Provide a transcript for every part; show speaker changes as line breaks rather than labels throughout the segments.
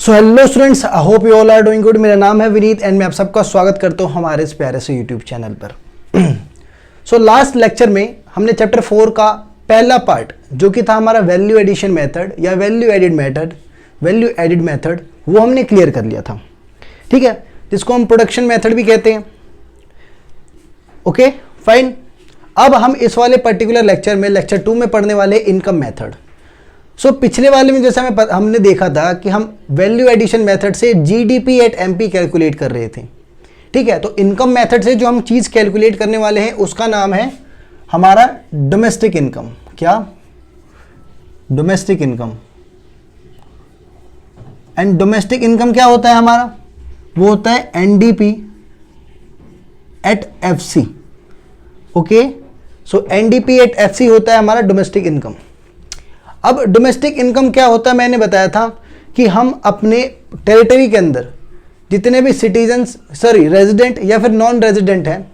So hello students, I hope you all are doing good. मेरा नाम है Vineet and मैं आप सबका स्वागत करता हूँ हमारे इस प्यारे से यूट्यूब चैनल पर। सो लास्ट लेक्चर में हमने चैप्टर 4 का पहला पार्ट जो कि था हमारा वैल्यू एडिशन मेथड या वैल्यू एडिड मेथड वो हमने क्लियर कर लिया था, ठीक है, जिसको हम प्रोडक्शन मेथड भी कहते हैं। Okay fine. अब हम इस वाले पर्टिकुलर लेक्चर में लेक्चर 2 में पढ़ने वाले इनकम मेथड। सो पिछले वाले में जैसे हमने देखा था कि हम वैल्यू एडिशन मेथड से जीडीपी एट एमपी कैलकुलेट कर रहे थे, ठीक है। तो इनकम मेथड से जो हम चीज़ कैलकुलेट करने वाले हैं उसका नाम है हमारा डोमेस्टिक इनकम। क्या? Domestic income. And domestic income क्या होता है हमारा? वो होता है NDP at FC. Okay, so NDP at FC होता है हमारा डोमेस्टिक इनकम। अब डोमेस्टिक इनकम क्या होता है, मैंने बताया था कि हम अपने टेरिटरी के अंदर जितने भी रेजिडेंट या फिर नॉन रेजिडेंट हैं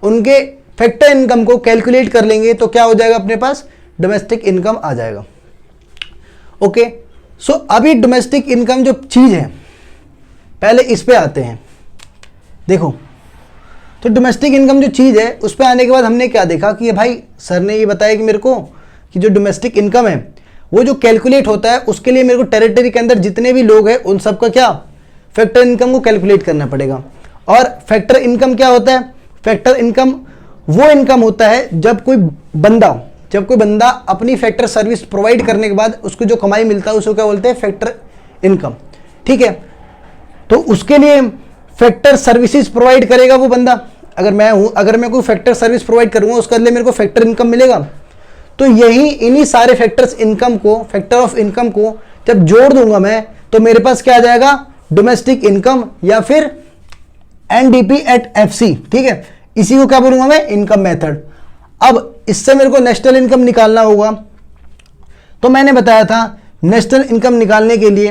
उनके फैक्टर इनकम को कैलकुलेट कर लेंगे तो क्या हो जाएगा, अपने पास डोमेस्टिक इनकम आ जाएगा। ओके, सो अभी डोमेस्टिक इनकम जो चीज़ है, पहले इस पे आते हैं। देखो, तो डोमेस्टिक इनकम जो चीज़ है उस पे आने के बाद हमने क्या देखा कि भाई सर ने ये बताया कि मेरे को कि जो डोमेस्टिक इनकम है वो जो कैलकुलेट होता है उसके लिए मेरे को टेरिटरी के अंदर जितने भी लोग हैं उन सबका क्या फैक्टर इनकम को कैलकुलेट करना पड़ेगा। और फैक्टर इनकम क्या होता है? फैक्टर इनकम वो इनकम होता है जब कोई बंदा अपनी फैक्टर सर्विस प्रोवाइड करने के बाद उसको जो कमाई मिलता है उसको क्या बोलते हैं? फैक्टर इनकम, ठीक है। तो उसके लिए फैक्टर सर्विसेज प्रोवाइड करेगा वो बंदा। अगर मैं कोई फैक्टर सर्विस प्रोवाइड करूंगा उसके बदले मेरे को फैक्टर इनकम मिलेगा। तो इन्हीं सारे फैक्टर ऑफ इनकम को जब जोड़ दूंगा मैं तो मेरे पास क्या आ जाएगा? डोमेस्टिक इनकम या फिर एनडीपी एट एफसी, ठीक है। इसी को क्या बोलूंगा मैं? Income method. अब इससे मेरे को नेशनल इनकम निकालना होगा। तो मैंने बताया था नेशनल इनकम निकालने के लिए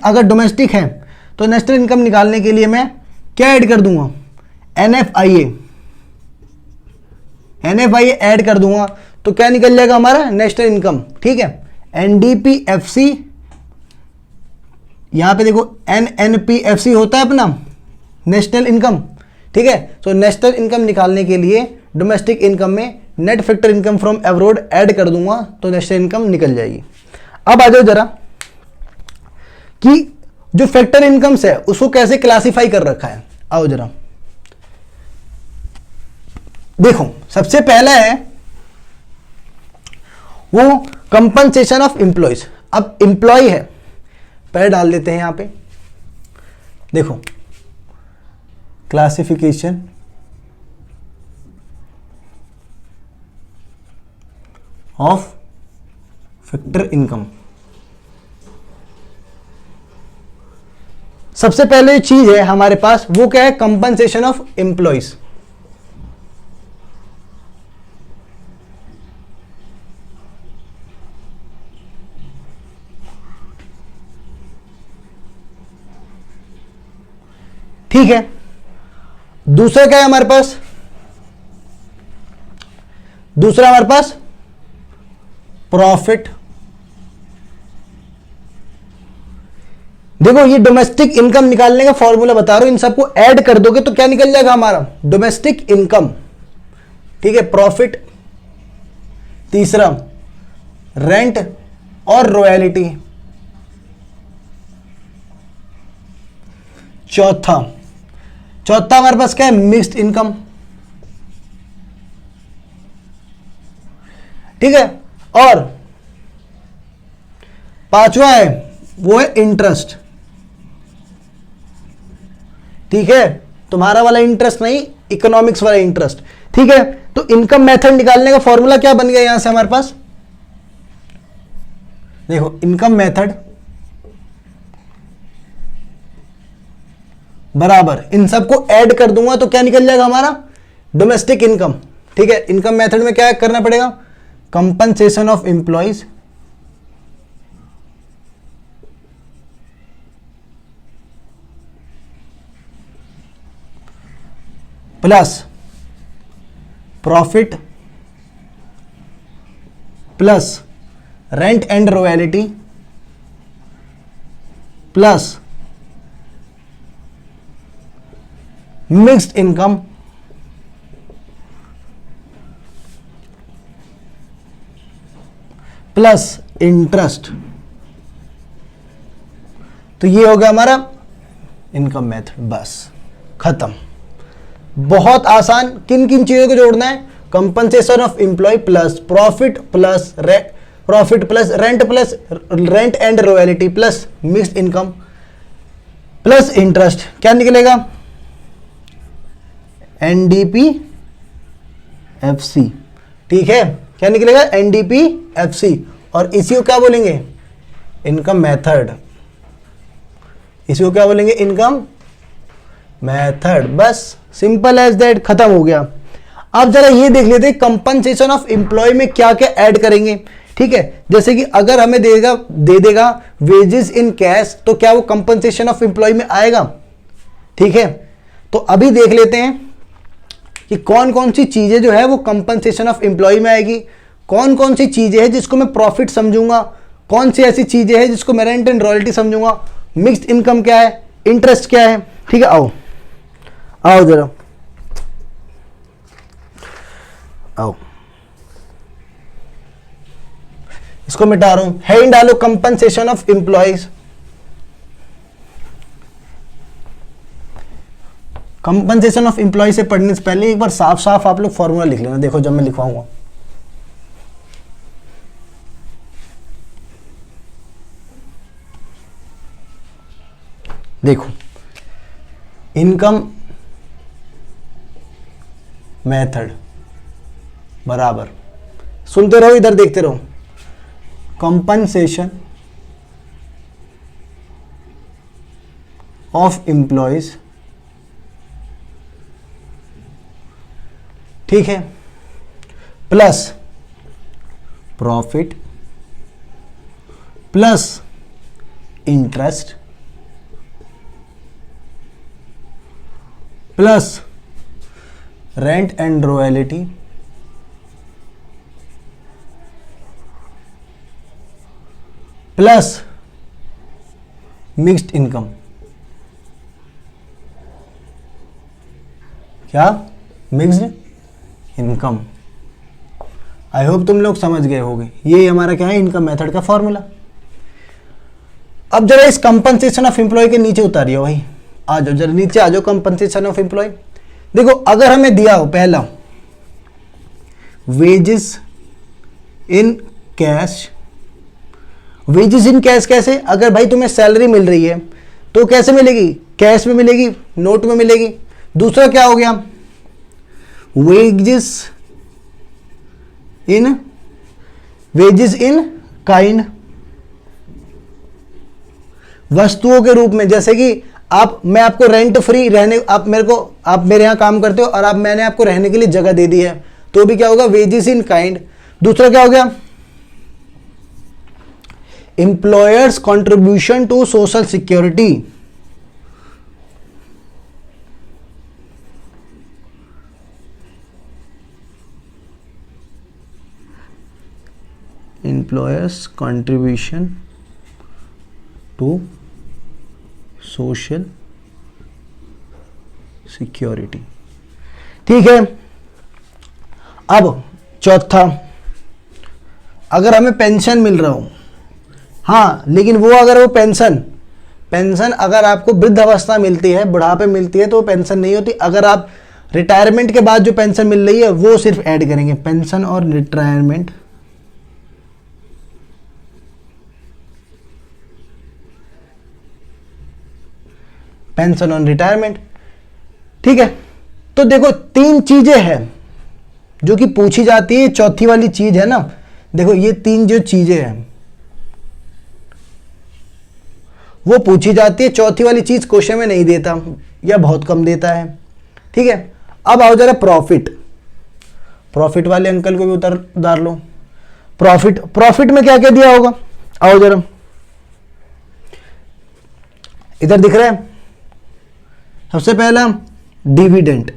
अगर डोमेस्टिक है तो नेशनल इनकम निकालने के लिए मैं क्या ऐड कर दूंगा? एनएफआईए ऐड कर दूंगा तो क्या निकल जाएगा हमारा? नेशनल इनकम, ठीक है। एनडीपीएफसी, यहां पे देखो एनएनपीएफसी होता है अपना नेशनल इनकम, ठीक है। तो नेशनल इनकम निकालने के लिए डोमेस्टिक इनकम में net factor income from abroad add कर दूंगा तो नेशनल इनकम निकल जाएगी। अब आ जाओ जरा कि जो फैक्टर इनकम्स है उसको कैसे क्लासिफाई कर रखा है। आओ जरा देखो, सबसे पहला है वो कंपनसेशन ऑफ एम्प्लॉयज। अब एम्प्लॉय है, पहले डाल देते हैं यहां पे। देखो, क्लासिफिकेशन ऑफ फैक्टर इनकम। सबसे पहले जो चीज है हमारे पास वो क्या है? Compensation of employees. ठीक है। दूसरा क्या है हमारे पास? दूसरा हमारे पास प्रॉफिट। देखो, ये डोमेस्टिक इनकम निकालने का फॉर्मूला बता रहा हूं, इन सबको ऐड कर दोगे तो क्या निकल जाएगा हमारा? डोमेस्टिक इनकम, ठीक है। प्रॉफिट, तीसरा रेंट और रॉयल्टी, चौथा हमारे पास क्या है? मिक्स्ड इनकम, ठीक है। और पांचवा है वो है इंटरेस्ट, ठीक है। तुम्हारा वाला इंटरेस्ट नहीं, इकोनॉमिक्स वाला इंटरेस्ट, ठीक है। तो इनकम मेथड निकालने का फॉर्मूला क्या बन गया यहां से हमारे पास? देखो, इनकम मेथड बराबर इन सबको ऐड कर दूंगा तो क्या निकल जाएगा हमारा? डोमेस्टिक इनकम, ठीक है। इनकम मेथड में क्या करना पड़ेगा? Compensation of employees plus profit plus rent and royalty plus mixed income plus interest. तो ये हो गया हमारा इनकम मेथड, बस खत्म। बहुत आसान। किन किन चीजों को जोड़ना है? Compensation of employ plus profit plus rent and royalty plus mixed income plus interest. क्या निकलेगा? NDP FC. ठीक है, क्या निकलेगा? NDP FC. और इसी को क्या बोलेंगे? Income method. इसी को क्या बोलेंगे? Income method. बस सिंपल एज दैट, खत्म हो गया। अब जरा ये देख लेते हैं कंपनसेशन ऑफ एम्प्लॉय में क्या क्या ऐड करेंगे। ठीक है, जैसे कि अगर हमें दे देगा वेजेस इन कैश, तो क्या वो कंपनसेशन ऑफ एम्प्लॉय में आएगा? ठीक है, तो अभी देख लेते हैं कि कौन कौन सी चीजें जो है वो कंपनसेशन ऑफ एम्प्लॉय में आएगी, कौन कौन सी चीजें हैं जिसको मैं प्रॉफिट समझूंगा, कौन सी ऐसी चीजें हैं जिसको मैं रेंट एंड रॉयल्टी समझूंगा, मिक्स्ड इनकम क्या है, इंटरेस्ट क्या है। ठीक है, आओ आओ जरा आओ, इसको मिटा रहा हूं, हेडिंग डालो compensation of employees. Compensation of employ से पढ़ने से पहले एक बार साफ साफ आप लोग फॉर्मूला लिख लेना। देखो जब मैं लिखवाऊंगा, देखो इनकम मेथड बराबर, सुनते रहो, इधर देखते रहो, कंपनसेशन ऑफ एम्प्लॉयज। ठीक है, plus profit plus interest plus rent and royalty plus mixed income. क्या? Mixed income. आई होप तुम लोग समझ गए होगे। ये हमारा क्या है? इनकम मेथड का फॉर्मूला। अब जरा इस कंपनसेशन ऑफ एम्प्लॉय के नीचे उतारिए भाई, आ जाओ जरा नीचे आ जाओ। कंपनसेशन ऑफ एम्प्लॉय देखो, अगर हमें दिया हो पहला wages in cash. Wages in cash कैसे? अगर भाई तुम्हें सैलरी मिल रही है तो कैसे मिलेगी? कैश में मिलेगी, नोट में मिलेगी। दूसरा क्या हो गया? वेजेस इन काइंड, वस्तुओं के रूप में। जैसे कि मैं आपको रेंट फ्री रहने, आप मेरे यहां काम करते हो और मैंने आपको रहने के लिए जगह दे दी है, तो भी क्या होगा? Wages in kind. दूसरा क्या हो गया? Employers contribution to social security. Employers contribution to social security. ठीक है, अब चौथा, अगर हमें पेंशन मिल रहा हो, हाँ, लेकिन वो अगर वो पेंशन अगर आपको वृद्धावस्था मिलती है, बुढ़ापे मिलती है, तो पेंशन नहीं होती। अगर आप रिटायरमेंट के बाद जो पेंशन मिल रही है वो सिर्फ ऐड करेंगे, पेंशन और रिटायरमेंट। पेंशन और रिटायरमेंट। ठीक है, तो देखो तीन चीजें हैं जो कि पूछी जाती है। चौथी वाली चीज है ना, देखो ये तीन जो चीजें हैं वो पूछी जाती है। चौथी वाली चीज क्वेश्चन में नहीं देता या बहुत कम देता है। ठीक है, अब आओ जरा प्रॉफिट वाले अंकल को भी उतार लो। प्रॉफिट में क्या क्या दिया होगा? आओ जरा, इधर दिख रहा है। सबसे पहला डिविडेंड।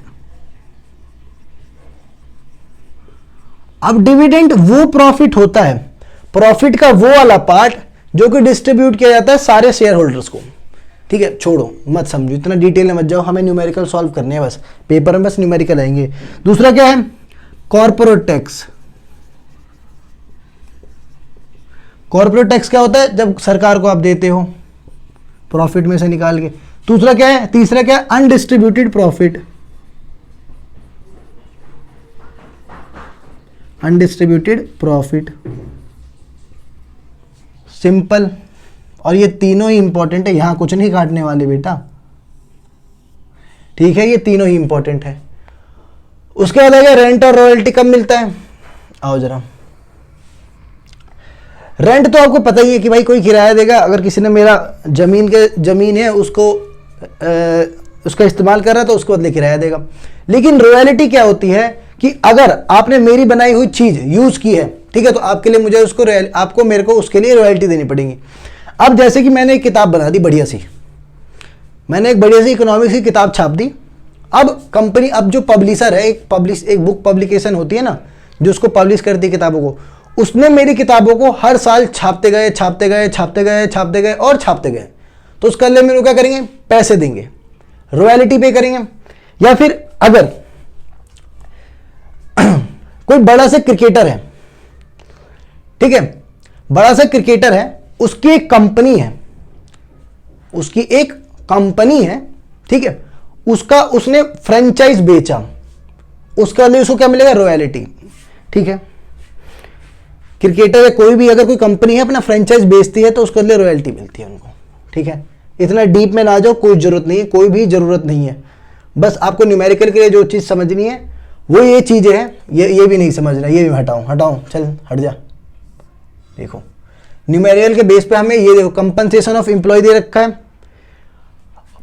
अब डिविडेंड वो प्रॉफिट होता है, प्रॉफिट का वो वाला पार्ट जो कि डिस्ट्रीब्यूट किया जाता है सारे शेयर होल्डर्स को। ठीक है, छोड़ो मत समझो, इतना डिटेल में मत जाओ, हमें न्यूमेरिकल सॉल्व करने हैं बस, पेपर में बस न्यूमेरिकल आएंगे। दूसरा क्या है, कॉर्पोरेट टैक्स। कॉर्पोरेट टैक्स क्या होता है, जब सरकार को आप देते हो प्रॉफिट में से निकाल के। दूसरा क्या है, तीसरा क्या है, undistributed profit. Undistributed profit, simple. और ये तीनों ही इंपॉर्टेंट है, यहां कुछ नहीं काटने वाले बेटा, ठीक है, ये तीनों ही इंपॉर्टेंट है। उसके बाद आगे रेंट और रॉयल्टी कब मिलता है, आओ जरा। रेंट तो आपको पता ही है कि भाई कोई किराया देगा, अगर किसी ने मेरा जमीन है उसको उसका इस्तेमाल कर रहा है तो उसको बदले किराया देगा। लेकिन रॉयल्टी क्या होती है कि अगर आपने मेरी बनाई हुई चीज यूज की है, ठीक है, तो आपके लिए मुझे उसको आपको मेरे को उसके लिए रॉयल्टी देनी पड़ेगी। अब जैसे कि मैंने एक किताब बना दी बढ़िया सी, मैंने एक बढ़िया सी इकोनॉमिक्स की किताब छाप दी। अब कंपनी, अब जो पब्लिशर है, एक बुक पब्लिकेशन होती है ना जो उसको पब्लिश करती है किताबों को, उसने मेरी किताबों को हर साल छापते गए और छापते गए। तो उसके लिए मेरे को क्या करेंगे, पैसे देंगे, रॉयल्टी पे करेंगे। या फिर अगर कोई बड़ा सा क्रिकेटर है, ठीक है, बड़ा सा क्रिकेटर है, उसकी एक कंपनी है, ठीक है, उसने फ्रेंचाइज बेचा, उसका लिए उसको क्या मिलेगा, रॉयल्टी। ठीक है, क्रिकेटर है कोई भी, अगर कोई कंपनी है अपना फ्रेंचाइज बेचती है तो उसके लिए रॉयल्टी मिलती है उनको। ठीक है, इतना डीप में ना जाओ, कोई जरूरत नहीं है, कोई भी जरूरत नहीं है। बस आपको न्यूमेरिकल के लिए जो चीज समझनी है वो ये चीजें हैं, ये भी नहीं समझना, ये भी हटाओ, चल हट जा। देखो न्यूमेरिकल के बेस पे हमें ये देखो, कंपनसेशन ऑफ एम्प्लॉय दे रखा है।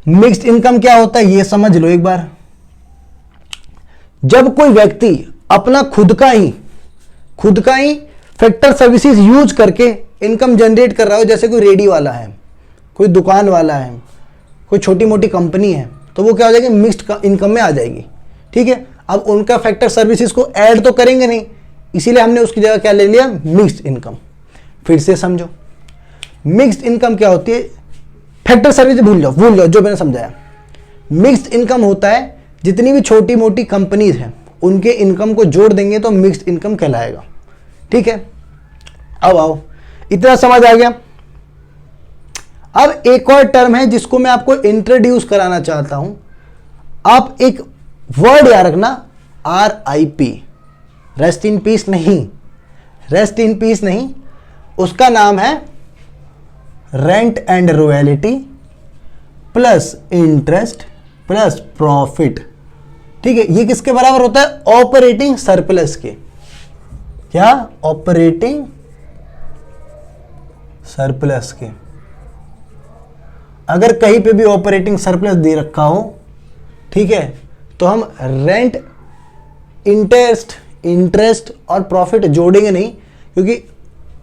मिक्स्ड इनकम क्या होता है ये समझ लो एक बार। जब कोई व्यक्ति अपना खुद का ही फैक्टर सर्विसेज यूज करके इनकम जनरेट कर रहा हो, जैसे कोई रेडी वाला है, कोई दुकान वाला है, कोई छोटी मोटी कंपनी है, तो वो क्या हो जाएगी, मिक्स्ड इनकम में आ जाएगी। ठीक है, अब उनका फैक्टर सर्विसेज को ऐड तो करेंगे नहीं, इसीलिए हमने उसकी जगह क्या ले लिया, मिक्स्ड इनकम। फिर से समझो, मिक्स्ड इनकम क्या होती है, फैक्टर सर्विस भूल जाओ जो मैंने समझाया। मिक्स्ड इनकम होता है जितनी भी छोटी मोटी कंपनीज हैं उनके इनकम को जोड़ देंगे तो मिक्स्ड इनकम कहलाएगा। ठीक है, अब आओ, इतना समझ आ गया। अब एक और टर्म है जिसको मैं आपको इंट्रोड्यूस कराना चाहता हूं। आप एक वर्ड याद रखना, RIP, रेस्ट इन पीस नहीं, उसका नाम है rent and royalty plus interest plus profit. ठीक है, ये किसके बराबर होता है, ऑपरेटिंग सरप्लस के। क्या, ऑपरेटिंग सरप्लस के। अगर कहीं पे भी ऑपरेटिंग सरप्लस दे रखा हो, ठीक है, तो हम रेंट, इंटरेस्ट और प्रॉफिट जोड़ेंगे नहीं, क्योंकि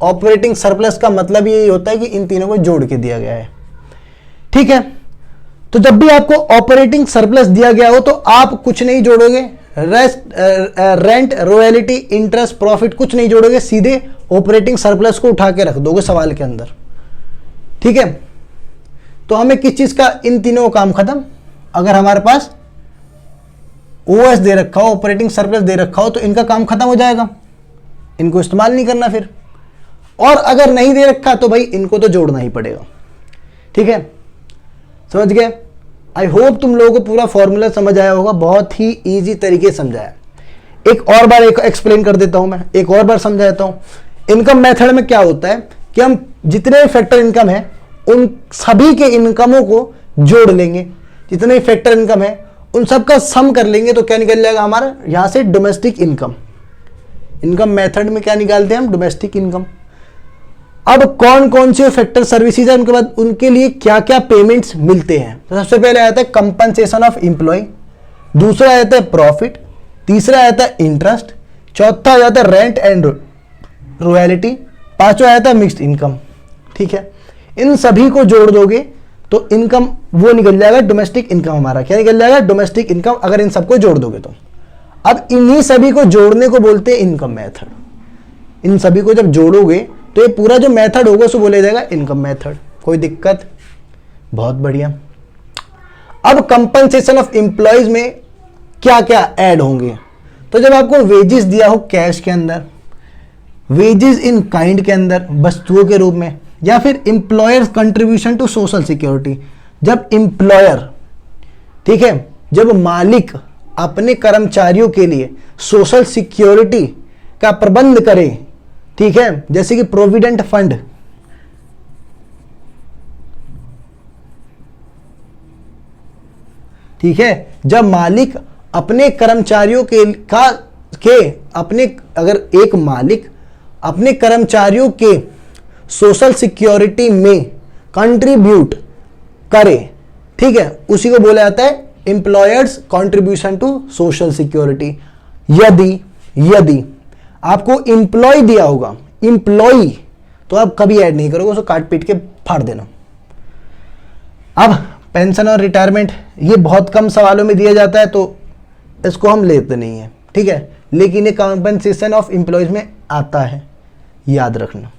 ऑपरेटिंग सरप्लस का मतलब यही होता है कि इन तीनों को जोड़ के दिया गया है। ठीक है, तो जब भी आपको ऑपरेटिंग सरप्लस दिया गया हो तो आप कुछ नहीं जोड़ोगे, रेंट, रॉयल्टी, इंटरेस्ट, प्रॉफिट कुछ नहीं जोड़ोगे, सीधे ऑपरेटिंग सरप्लस को उठा के रख दोगे सवाल के अंदर। ठीक है, तो हमें किस चीज का, इन तीनों काम खत्म। अगर हमारे पास OS दे रखा हो, ऑपरेटिंग सरप्लस दे रखा हो, तो इनका काम खत्म हो जाएगा, इनको इस्तेमाल नहीं करना फिर। और अगर नहीं दे रखा तो भाई इनको तो जोड़ना ही पड़ेगा। ठीक है, समझ गए। आई होप तुम लोगों को पूरा फॉर्मूला समझ आया होगा, बहुत ही इजी तरीके से समझाया। एक और बार एक्सप्लेन कर देता हूं, मैं एक और बार समझा देता हूं। इनकम मेथड में क्या होता है कि हम जितने फैक्टर इनकम है उन सभी के इनकमों को जोड़ लेंगे, जितने फैक्टर इनकम है उन सब का सम कर लेंगे, तो क्या निकल जाएगा हमारा, यहां से डोमेस्टिक इनकम। इनकम मेथड में क्या निकालते हैं हम, डोमेस्टिक इनकम। अब कौन कौन से फैक्टर सर्विसेज है, उनके बाद उनके लिए क्या क्या पेमेंट्स मिलते हैं। तो सबसे पहले आता है कंपनसेशन ऑफ एम्प्लॉय, दूसरा आ जाता है प्रॉफिट, तीसरा आ जाता है इंटरेस्ट, चौथा आ जाता है रेंट एंड रॉयल्टी, पांचवा आ जाता है मिक्स्ड इनकम। ठीक है, इन सभी को जोड़ दोगे तो इनकम वो निकल जाएगा डोमेस्टिक इनकम। हमारा क्या निकल जाएगा, डोमेस्टिक इनकम, अगर इन सबको जोड़ दोगे तो। अब इन्हीं सभी को जोड़ने को बोलते हैं इनकम मेथड। इन सभी को जब जोड़ोगे तो ये पूरा जो मेथड होगा उसको बोला जाएगा इनकम मेथड। कोई दिक्कत? बहुत बढ़िया। अब कंपनसेशन ऑफ एम्प्लॉयज में क्या क्या ऐड होंगे? तो जब आपको वेजेस दिया हो कैश के अंदर, वेजेस इन काइंड के अंदर वस्तुओं के रूप में, या फिर employers contribution to social security, जब एम्प्लॉयर, ठीक है, जब मालिक अपने कर्मचारियों के लिए सोशल सिक्योरिटी का प्रबंध करे, ठीक है, जैसे कि प्रोविडेंट फंड, ठीक है, जब मालिक अपने कर्मचारियों अगर एक मालिक अपने कर्मचारियों के सोशल सिक्योरिटी में कंट्रीब्यूट करे, ठीक है, उसी को बोला जाता है employers contribution to social security. यदि आपको एम्प्लॉय दिया होगा, एम्प्लॉय, तो आप कभी ऐड नहीं करोगे, उसको काट पीट के फाड़ देना। अब पेंशन और रिटायरमेंट ये बहुत कम सवालों में दिया जाता है, तो इसको हम लेते नहीं है, ठीक है, लेकिन ये कंपनसेशन ऑफ एम्प्लॉयज में आता है, याद रखना,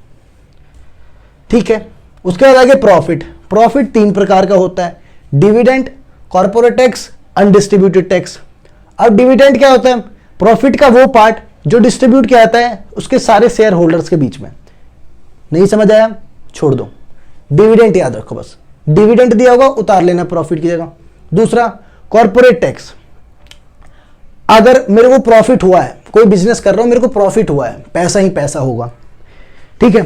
ठीक है। उसके बाद आगे प्रॉफिट। प्रॉफिट 3 प्रकार का होता है, dividend, corporate tax, undistributed tax. अब डिविडेंड क्या होता है? प्रॉफिट का वो पार्ट जो डिस्ट्रीब्यूट किया जाता है उसके सारे शेयर होल्डर्स के बीच में। नहीं समझ आया? छोड़ दो, डिविडेंड याद रखो बस। डिविडेंड दिया होगा, उतार लेना प्रॉफिट की जगह। दूसरा कॉर्पोरेट टैक्स, अगर मेरे को प्रॉफिट हुआ है, कोई बिजनेस कर रहा हूं, मेरे को प्रॉफिट हुआ है, पैसा ही पैसा होगा, ठीक है,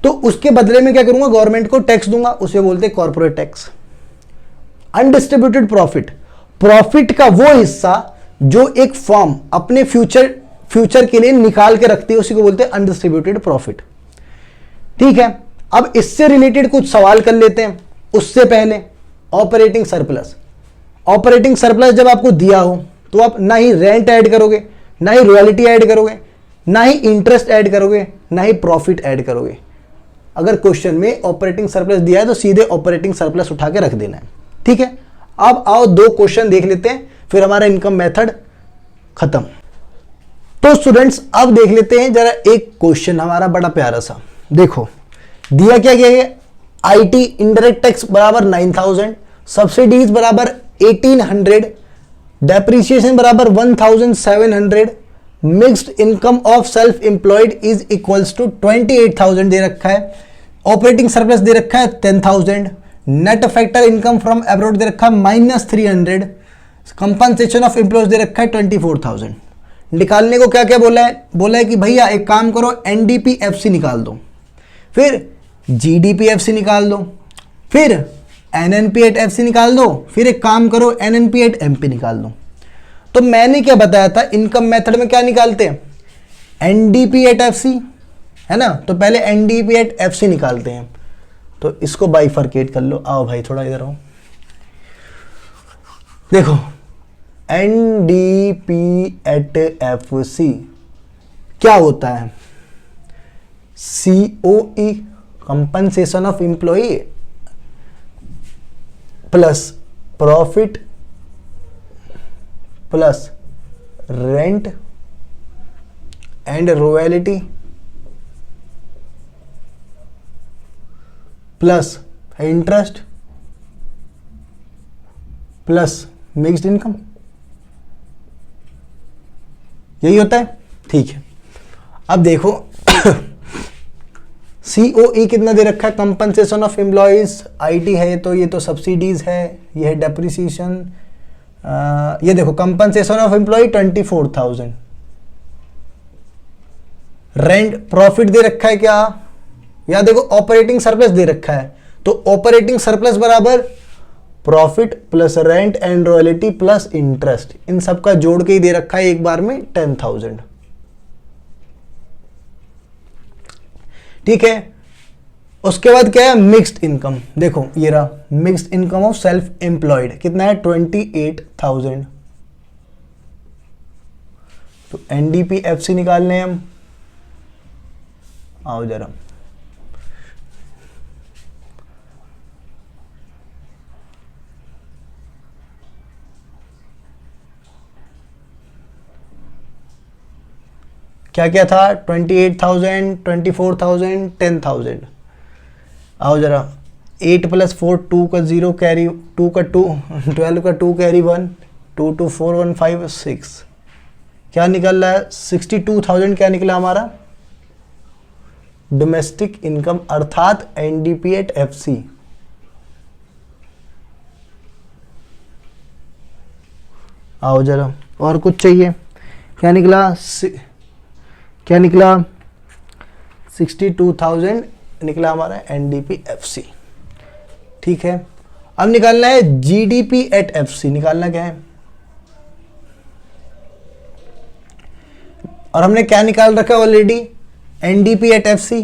तो उसके बदले में क्या करूंगा? गवर्नमेंट को टैक्स दूंगा, उसे बोलते हैं corporate tax. Undistributed profit, profit का वो हिस्सा जो एक फर्म अपने फ्यूचर के लिए निकाल के रखती है, उसी को बोलते हैं अनडिस्ट्रीब्यूटेड प्रॉफिट, ठीक है। अब इससे रिलेटेड कुछ सवाल कर लेते हैं। उससे पहले ऑपरेटिंग सरप्लस। ऑपरेटिंग सरप्लस जब आपको दिया हो तो आप ना ही रेंट ऐड करोगे, ना ही रॉयल्टी ऐड करोगे, ना ही इंटरेस्ट ऐड करोगे, ना ही प्रॉफिट ऐड करोगे। अगर क्वेश्चन में ऑपरेटिंग सरप्लस दिया है तो सीधे ऑपरेटिंग सरप्लस उठा के रख देना है, ठीक है। अब आओ 2 क्वेश्चन देख लेते हैं, फिर हमारा इनकम मेथड खत्म। तो स्टूडेंट्स अब देख लेते हैं जरा एक क्वेश्चन हमारा बड़ा प्यारा सा। देखो दिया क्या गया है, आईटी इनडायरेक्ट टैक्स बराबर 9000, सब्सिडीज बराबर 1800, डेप्रिसिएशन बराबर 1700, mixed income of self employed is equals to 28,000 दे रखा है, ऑपरेटिंग सरप्लस दे रखा है 10,000, net factor income from abroad दे रखा है -300, कंपनसेशन ऑफ एम्प्लॉयज दे रखा है 24,000। निकालने को क्या क्या बोला है? बोला है कि भैया एक काम करो, एनडीपीएफसी निकाल दो, फिर जीडीपीएफसी निकाल दो, फिर एनएनपी एट एफसी निकाल दो, फिर एक काम करो एनएनपी एट एमपी निकाल दो। तो मैंने क्या बताया था, इनकम मेथड में क्या निकालते हैं? एनडीपी एट एफसी, है ना, तो पहले एनडीपी एट एफसी निकालते हैं। तो इसको बाइफरकेट कर लो। आओ भाई थोड़ा इधर आओ। देखो एनडीपी एट एफसी क्या होता है? COE, compensation of employ, plus profit plus rent and royalty plus interest plus mixed income, यही होता है, ठीक है। अब देखो सीओई कितना दे रखा है? कंपनसेशन ऑफ एम्प्लॉयज, आईटी है तो ये तो सब्सिडीज है, ये है डेप्रिसिएशन, ये देखो compensation of employee 24,000, rent profit दे रखा है क्या? या देखो ऑपरेटिंग सरप्लस दे रखा है, तो ऑपरेटिंग सरप्लस बराबर profit plus rent and royalty plus interest, इन सब का जोड़ के ही दे रखा है एक बार में 10,000, ठीक है। उसके बाद क्या है? Mixed income. देखो ये रहा mixed income of self employed, कितना है? 28,000। तो एनडीपीएफसी निकालने हम, आओ जरा, क्या क्या था, 28,000, 24,000, 10,000। आओ जरा, 8 + 4 2 का 0 कैरी 2 का 2 12 का 2 कैरी 1 2 2 4 1 5 6, क्या निकल रहा है 62,000 क्या निकला हमारा डोमेस्टिक इनकम अर्थात एनडीपी एट एफसी। आओ जरा और कुछ चाहिए, क्या निकला 62,000 निकला हमारा एनडीपी एफसी। ठीक है, अब निकालना है जीडीपी एट एफसी। निकालना क्या है, और हमने क्या निकाल रखा ऑलरेडी, एनडीपी एट एफसी।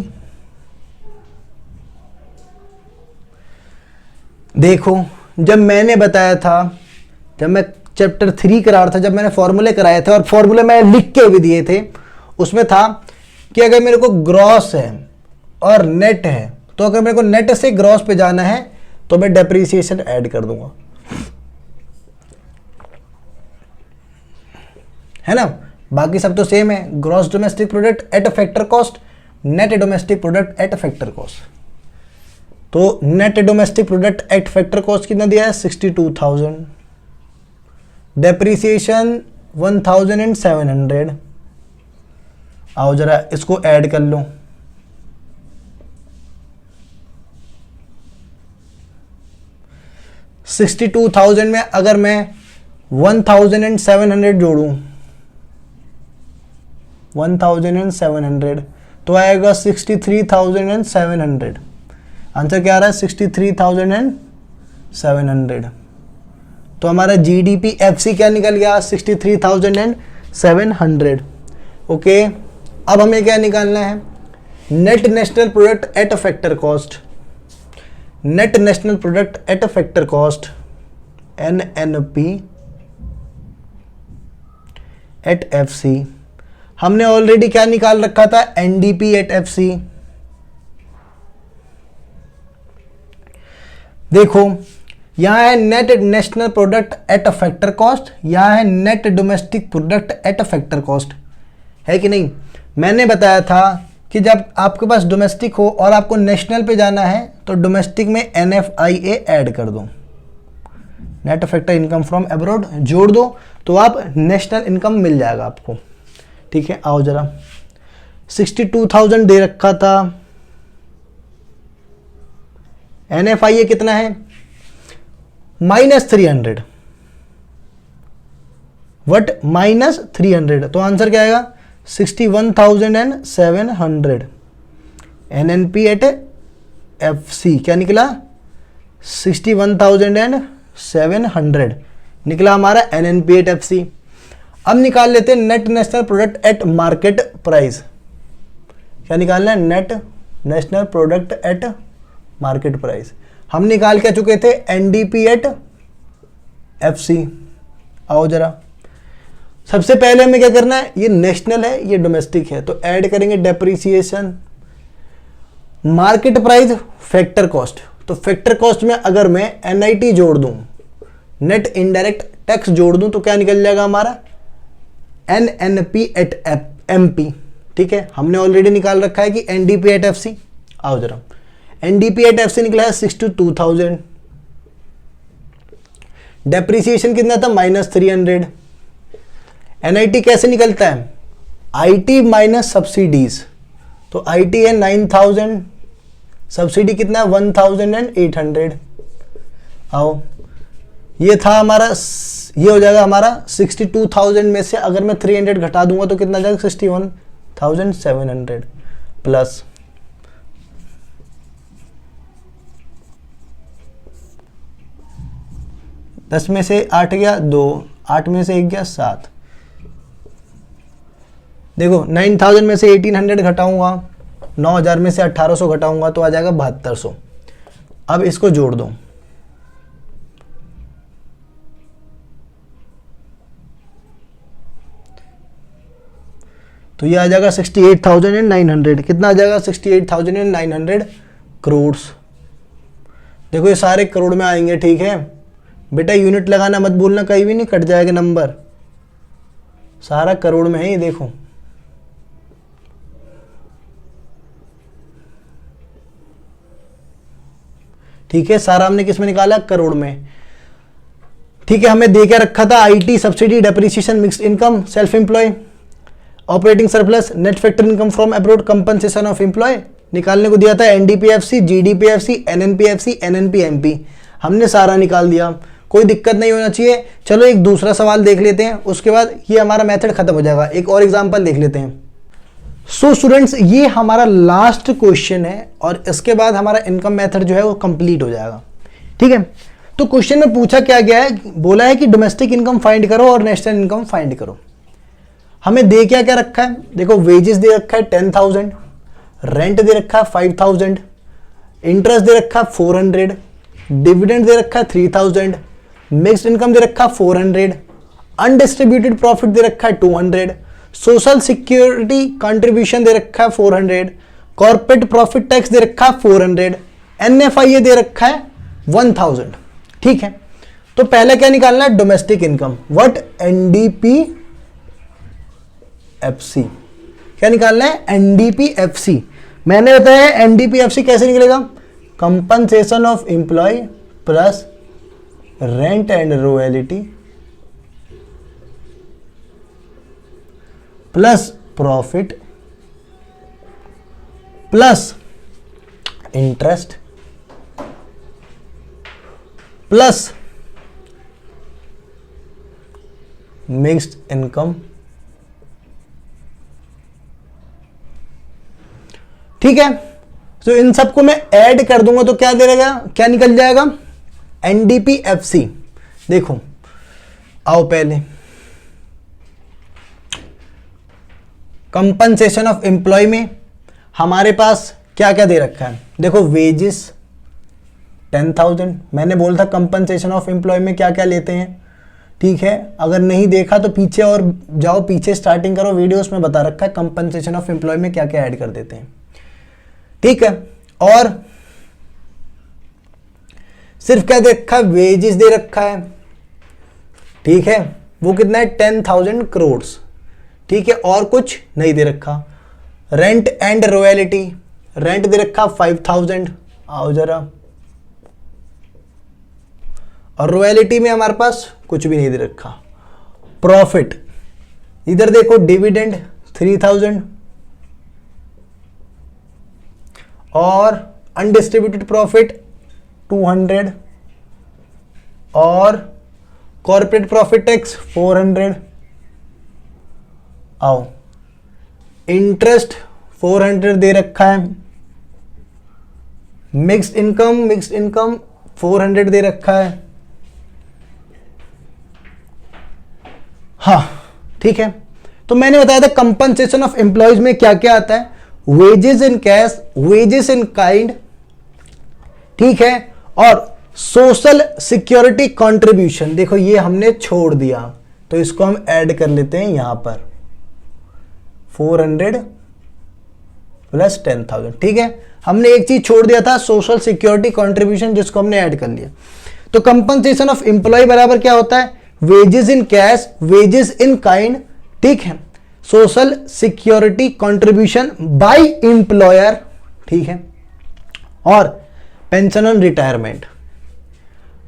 देखो जब मैंने बताया था, जब मैं चैप्टर 3 करा रहा था, जब मैंने फॉर्मूले कराए थे और फॉर्मूले मैंने लिख के भी दिए थे, उसमें था कि अगर मेरे को ग्रॉस है और नेट है, तो अगर मेरे को नेट से ग्रॉस पे जाना है तो मैं डेप्रिसिएशन ऐड कर दूंगा, है ना। बाकी सब तो सेम है, gross domestic product at factor cost, net domestic product at factor cost. तो net domestic product at factor cost कितना दिया है 62,000, डेप्रिसिएशन 1,700। आओ जरा इसको ऐड कर लो, $62,000 में अगर मैं 1,700 जोड़ूं, 1,700 तो आएगा 63,700। आंसर क्या आ रहा है 63,700। तो हमारा जीडीपी एफसी क्या निकल गया 63,700। ओके, अब हमें क्या निकालना है, net national product at factor cost. Net national product at factor cost NNP at FC. हमने ऑलरेडी क्या निकाल रखा था एनडीपी एट एफसी। देखो यहां है net national product at factor cost, यहां है net domestic product at factor cost, है कि नहीं। मैंने बताया था कि जब आपके पास डोमेस्टिक हो और आपको नेशनल पे जाना है तो डोमेस्टिक में NFIA ऐड कर दो, net factor income from abroad जोड़ दो, तो आप नेशनल इनकम मिल जाएगा आपको। ठीक है, आओ जरा 62,000 दे रखा था, NFIA कितना है -300, वट -300, तो आंसर क्या आएगा 61,700। एनएनपी एट एफसी क्या निकला 61,700 निकला हमारा एनएनपी एट एफसी। अब निकाल लेते हैं net national product eight market price. क्या निकालना है, net national product eight market price. हम निकाल के चुके थे एनडीपी एट एफसी। आओ जरा, सबसे पहले हमें क्या करना है, ये नेशनल है ये डोमेस्टिक है, तो ऐड करेंगे depreciation, market price, factor cost. तो फैक्टर कॉस्ट में अगर मैं एनआईटी जोड़ दूं, नेट इनडायरेक्ट टैक्स जोड़ दूं, तो क्या निकल जाएगा हमारा एनएनपी एट एमपी। ठीक है, हमने ऑलरेडी निकाल रखा है कि एनडीपी एट एफसी। आओ जरा, एनडीपी एट एफसी निकला है 62,000, डेप्रिसिएशन कितना था -300। एनआईटी कैसे निकलता है, आईटी माइनस सब्सिडीज, तो आईटी है 9,000, सब्सिडी कितना है 1,800। आओ, ये था हमारा, ये हो जाएगा हमारा 62,000 में से अगर मैं 300 घटा दूंगा तो कितना जाएगा 61,700 प्लस 10 में से 8 गया 2, 8 में से 1 गया 7। देखो 9,000 में से 1,800 घटाऊंगा, 9,000 में से 1,800 घटाऊंगा तो आ जाएगा 7,200। अब इसको जोड़ दो, तो ये आ जाएगा 68,900। कितना आ जाएगा 68,900 करोड़। देखो ये सारे करोड़ में आएंगे, ठीक है बेटा, यूनिट लगाना मत भूलना, कहीं भी नहीं कट जाएगा नंबर, सारा करोड़ में है ये। देखो ठीक है, सारा हमने किस में निकाला, करोड़ में। ठीक है, हमें दे के रखा था IT subsidy, depreciation, mixed income, self employ, operating surplus, net factor income from abroad, compensation of employ. निकालने को दिया था एनडीपीएफसी, जीडीपीएफसी, एनएनपीएफसी, एनएनपीएमपी। हमने सारा निकाल दिया, कोई दिक्कत नहीं होना चाहिए। चलो एक दूसरा सवाल देख लेते हैं, उसके बाद ये हमारा मेथड खत्म हो जाएगा। एक और एग्जांपल देख लेते हैं। सो स्टूडेंट्स, ये हमारा लास्ट क्वेश्चन है और इसके बाद हमारा इनकम मेथड जो है वो कंप्लीट हो जाएगा। ठीक है, तो क्वेश्चन में पूछा क्या गया है, बोला है कि डोमेस्टिक इनकम फाइंड करो और नेशनल इनकम फाइंड करो। हमें दे क्या क्या रखा है, देखो वेजेस दे रखा है 10,000, रेंट दे रखा है 5,000, इंटरेस्ट दे रखा है 400, डिविडेंड दे रखा है 3,000, मिक्स्ड इनकम दे रखा है 400, अनडिस्ट्रीब्यूटेड प्रॉफिट दे रखा है 200, सोशल सिक्योरिटी कंट्रीब्यूशन दे रखा है 400, कॉर्पोरेट प्रॉफिट टैक्स दे रखा है 400, एनएफआईए दे रखा है 1000। ठीक है, तो पहले क्या निकालना है, डोमेस्टिक इनकम। What, NDPFC. क्या निकालना है, एनडीपीएफसी। मैंने बताया एनडीपीएफसी कैसे निकलेगा, compensation of employ plus rent and royalty plus profit plus interest plus mixed income. ठीक है, तो इन सबको मैं ऐड कर दूंगा तो क्या दे देगा, क्या निकल जाएगा, एनडीपीएफसी। देखो आओ पहले कंपनसेशन ऑफ एम्प्लॉय में हमारे पास क्या क्या दे रखा है। देखो वेजेस 10,000, मैंने बोला था कंपनसेशन ऑफ एम्प्लॉय में क्या क्या लेते हैं। ठीक है, अगर नहीं देखा तो पीछे और जाओ, पीछे स्टार्टिंग करो, वीडियोस में बता रखा है कंपनसेशन ऑफ एम्प्लॉय में क्या क्या ऐड कर देते हैं। ठीक है, और सिर्फ क्या दे रखा है, वेजेस दे रखा है। ठीक है, वो कितना है, 10,000 करोड़। ठीक है, और कुछ नहीं दे रखा। रेंट एंड रॉयल्टी, रेंट दे रखा 5,000, आओ जरा, और रॉयल्टी में हमारे पास कुछ भी नहीं दे रखा। प्रॉफिट इधर देखो, डिविडेंड 3,000 और अनडिस्ट्रीब्यूटेड प्रॉफिट 200 और कॉर्पोरेट प्रॉफिट टैक्स 400। आओ, इंटरेस्ट 400 दे रखा है, मिक्स्ड इनकम 400 दे रखा है। हाँ ठीक है, तो मैंने बताया था कंपनसेशन ऑफ एम्प्लॉयज में क्या क्या आता है, wages in cash, wages in kind, ठीक है, और सोशल सिक्योरिटी कंट्रीब्यूशन। देखो ये हमने छोड़ दिया तो इसको हम ऐड कर लेते हैं यहां पर 400 प्लस 10,000। ठीक है, हमने एक चीज छोड़ दिया था, सोशल सिक्योरिटी कंट्रीब्यूशन, जिसको हमने ऐड कर लिया। तो कंपनसेशन ऑफ एम्प्लॉय बराबर क्या होता है, wages in cash, wages in kind, ठीक है, social security contribution by employer, ठीक है, और pension on retirement.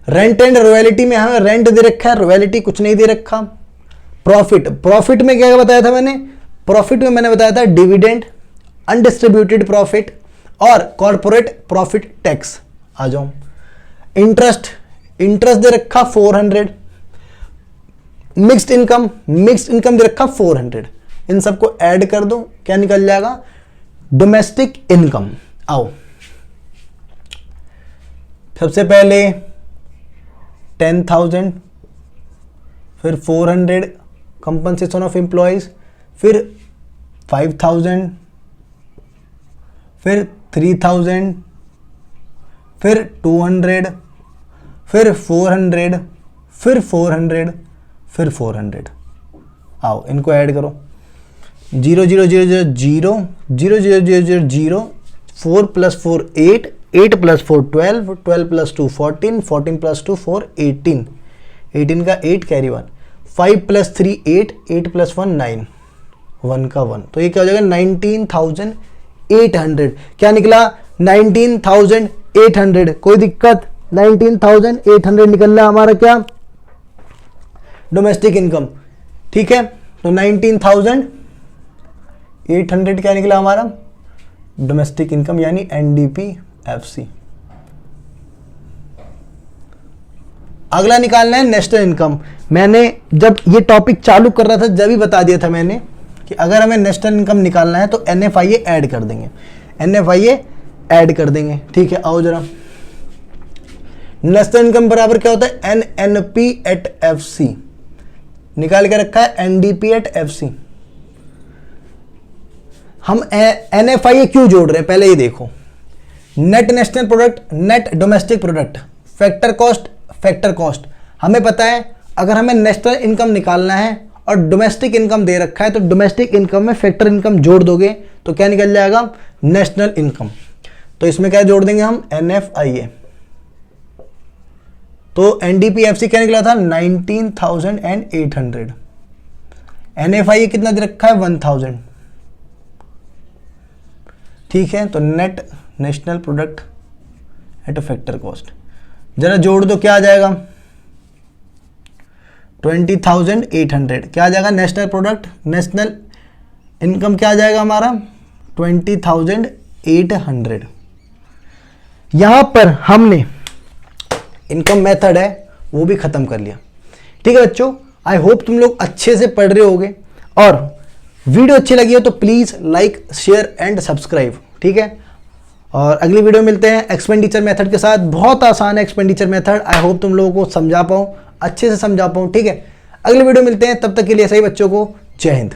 Rent and royalty में हमें रेंट दे रखा है, रॉयल्टी कुछ नहीं दे रखा। प्रॉफिट में क्या बताया था मैंने, प्रॉफिट में मैंने बताया था डिविडेंड, अनडिस्ट्रीब्यूटेड प्रॉफिट और कॉर्पोरेट प्रॉफिट टैक्स। आ जाओ, इंटरेस्ट दे रखा 400, मिक्स्ड इनकम दे रखा 400। इन सबको ऐड कर दो, क्या निकल जाएगा, डोमेस्टिक इनकम। आओ, सबसे पहले 10,000, फिर 400 कंपनसेशन ऑफ एम्प्लॉयज, फिर 5,000, फिर 3,000, फिर 200, फिर 400, फिर 400, फिर 400। आओ इनको ऐड करो, 0 0 0 0 0 0 0 0 0 0, 4 प्लस 4 8, 8 प्लस 4 12, 12 प्लस 2 14, 14 प्लस 2 4 18, 18 का 8 कैरी 1, 5 प्लस 3 8, 8 प्लस 1 9, 1 का 1, तो ये क्या हो जाएगा 19,800। क्या निकला, 19,800 19,800, कोई दिक्कत? 19,800 निकल रहा है हमारा क्या, डोमेस्टिक इनकम। ठीक है, तो 19,800 क्या निकला हमारा, डोमेस्टिक इनकम, यानी एनडीपीएफसी। अगला निकालना है नेशनल इनकम। मैंने जब ये टॉपिक चालू कर रहा था जब ही बता दिया था मैंने कि अगर हमें नेशनल इनकम निकालना है तो एनएफआईए ऐड कर देंगे, एनएफआईए ऐड कर देंगे। ठीक है, आओ जरा, नेशनल इनकम बराबर क्या होता है, एनएनपी एट एफसी, निकाल के रखा है एनडीपी एट एफसी। हम एनएफआईए क्यों जोड़ रहे हैं, पहले ये देखो, net national product, net domestic product, factor cost, factor cost. हमें पता है अगर हमें नेशनल इनकम निकालना है और डोमेस्टिक इनकम दे रखा है तो डोमेस्टिक इनकम में फैक्टर इनकम जोड़ दोगे तो क्या निकल जाएगा, नेशनल इनकम। तो इसमें क्या जोड़ देंगे हम, एनएफआईए। तो एनडीपीएफसी क्या निकला था, 19,800। एनएफआईए कितना दे रखा है, 1,000। ठीक है, तो net national product at factor cost, जरा जोड़ दो, क्या आ जाएगा, 20,800। क्या आ जाएगा, नेशनल प्रोडक्ट, नेशनल इनकम क्या आ जाएगा हमारा, 20,800। यहां पर हमने इनकम मेथड है वो भी खत्म कर लिया। ठीक है बच्चों, आई होप तुम लोग अच्छे से पढ़ रहे होगे, और वीडियो अच्छी लगी हो तो please like, share and subscribe. ठीक है, और अगली वीडियो मिलते हैं एक्सपेंडिचर मेथड के साथ। बहुत आसान है एक्सपेंडिचर मेथड, आई होप तुम लोगों को समझा पाऊँ, अच्छे से समझा पाऊँ। ठीक है, अगली वीडियो मिलते हैं, तब तक के लिए सही बच्चों को जय हिंद।